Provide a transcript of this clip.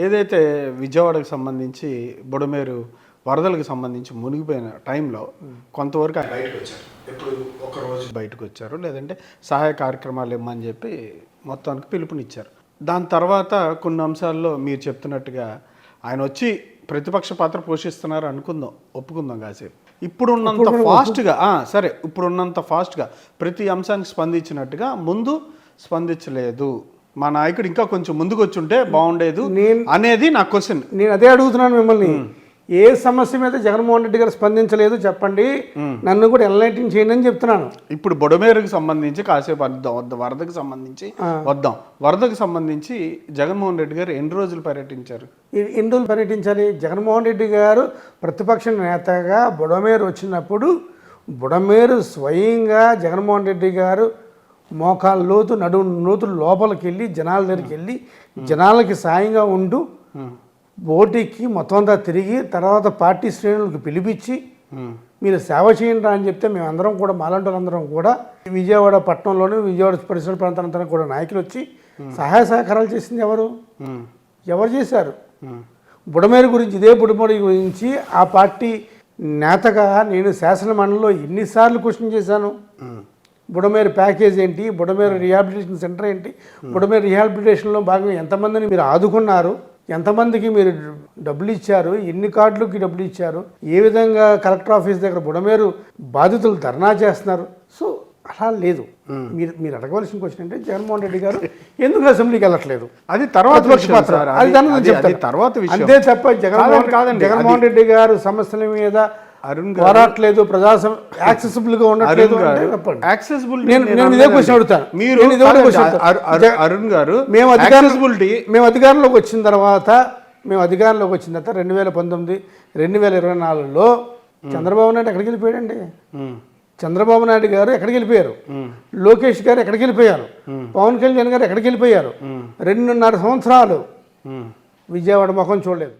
ఏదైతే విజయవాడకు సంబంధించి బుడమేరు వరదలకు సంబంధించి మునిగిపోయిన టైంలో కొంతవరకు ఆయన బయటకు వచ్చారు. ఎప్పుడు ఒకరోజు బయటకు వచ్చారు, లేదంటే సహాయ కార్యక్రమాలు ఇమ్మని చెప్పి మొత్తానికి పిలుపునిచ్చారు. దాని తర్వాత కొన్ని అంశాల్లో మీరు చెప్తున్నట్టుగా ఆయన వచ్చి ప్రతిపక్ష పాత్ర పోషిస్తున్నారు అనుకుందాం, ఒప్పుకుందాం కాసేపు. ఇప్పుడున్నంత ఫాస్ట్గా సరే, ఇప్పుడున్నంత ఫాస్ట్గా ప్రతి అంశానికి స్పందించినట్టుగా ముందు స్పందించలేదు. మా నాయకుడు ఇంకా కొంచెం ముందుకు వచ్చి ఉంటే బాగుండేది అనేది నా క్వశ్చన్. నేను అదే అడుగుతున్నాను మిమ్మల్ని. ఏ సమస్య మీద జగన్మోహన్ రెడ్డి గారు స్పందించలేదు చెప్పండి, నన్ను కూడా ఎన్లైటింగ్ చేయండి అని చెప్తున్నాను. ఇప్పుడు బుడమేరుకు సంబంధించి కాసేపు వరదకు సంబంధించి వద్దాం. వరదకు సంబంధించి జగన్మోహన్ రెడ్డి గారు ఎన్ని రోజులు పర్యటించారు? ఎన్ని రోజులు పర్యటించాలి? జగన్మోహన్ రెడ్డి గారు ప్రతిపక్ష నేతగా బుడమేరు వచ్చినప్పుడు బుడమేరు స్వయంగా జగన్మోహన్ రెడ్డి గారు మోకాళ్ళ లోతు నడుము లోతు లోపలికి వెళ్ళి జనాల దగ్గరికి వెళ్ళి జనాలకి సాయంగా ఉంటూ ఓటీకి మొత్తం అంతా తిరిగి తర్వాత పార్టీ శ్రేణులకు పిలిపించి మీరు సేవ చేయండి అని చెప్తే మేమందరం కూడా మాలాంటి వాళ్ళందరం కూడా విజయవాడ పట్టణంలోని విజయవాడ పరిసర ప్రాంతాలంతా కూడా నాయకులు వచ్చి సహాయ సహకారాలు చేసింది ఎవరు చేశారు? బుడమేరు గురించి, ఇదే బుడమేరు గురించి ఆ పార్టీ నేతగా నేను శాసన మండలిలో ఎన్నిసార్లు క్వశ్చన్ చేశాను. బుడమేరు ప్యాకేజ్ ఏంటి, బుడమేరు రిహాబిలిటేషన్ సెంటర్ ఏంటి, బుడమేరు రిహాబిలిటేషన్లో భాగంగా ఎంతమందిని మీరు ఆదుకున్నారు, ఎంతమందికి మీరు డబ్బులు ఇచ్చారు, ఎన్ని కార్డులకి డబ్బులు ఇచ్చారు, ఏ విధంగా కలెక్టర్ ఆఫీస్ దగ్గర బుడమేరు బాధితులు ధర్నా చేస్తున్నారు. సో అలా లేదు. మీరు అడగవలసిన క్వశ్చన్ అంటే జగన్మోహన్ రెడ్డి గారు ఎందుకు అసెంబ్లీకి వెళ్ళట్లేదు, అది తర్వాత అంతే తప్ప జగన్మోహన్ రెడ్డి గారు సమస్యల మీద పోరాట్లేదు, యాక్సెసిబుల్ గా ఉండట్లేదు. అరుణ్ గారు మేము అధికారంలోకి వచ్చిన తర్వాత 2019, 2024లో చంద్రబాబు నాయుడు ఎక్కడికి వెళ్ళిపోయాడండి? చంద్రబాబు నాయుడు గారు ఎక్కడికి వెళ్ళిపోయారు? లోకేష్ గారు ఎక్కడికి వెళ్ళిపోయారు? పవన్ కళ్యాణ్ గారు ఎక్కడికి వెళ్ళిపోయారు? 2.5 సంవత్సరాలు విజయవాడ ముఖం చూడలేదు.